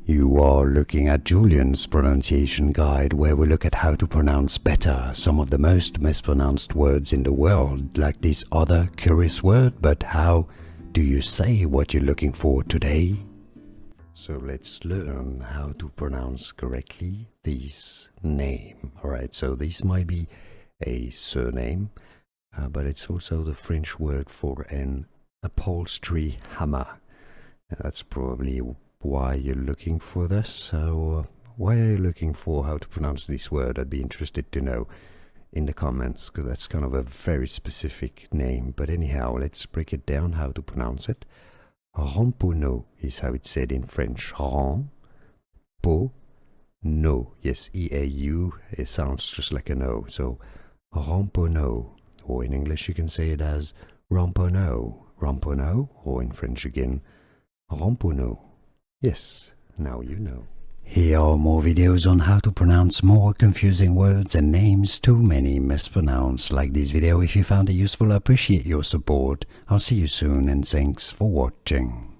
You are looking at Julian's pronunciation guide, where we look at how to pronounce better some of the most mispronounced words in the world, like this other curious word. But how do you say what you're looking for today? So let's learn how to pronounce correctly this name. Alright, so this might be a surname, but it's also the French word for an upholstery hammer. And that's probably why you're looking for this. So why are you looking for how to pronounce this word? I'd be interested to know in the comments, because that's kind of a very specific name. But anyhow, let's break it down how to pronounce it. Ramponneau is how it's said in French. Ramponneau. Yes, E-A-U. It sounds just like an O. So Ramponneau. Or in English you can say it as Ramponneau. Ramponneau. Or in French again, Ramponneau. Yes, now you know. Here are more videos on how to pronounce more confusing words and names too many mispronounced. Like this video if you found it useful. I appreciate your support. I'll see you soon and thanks for watching.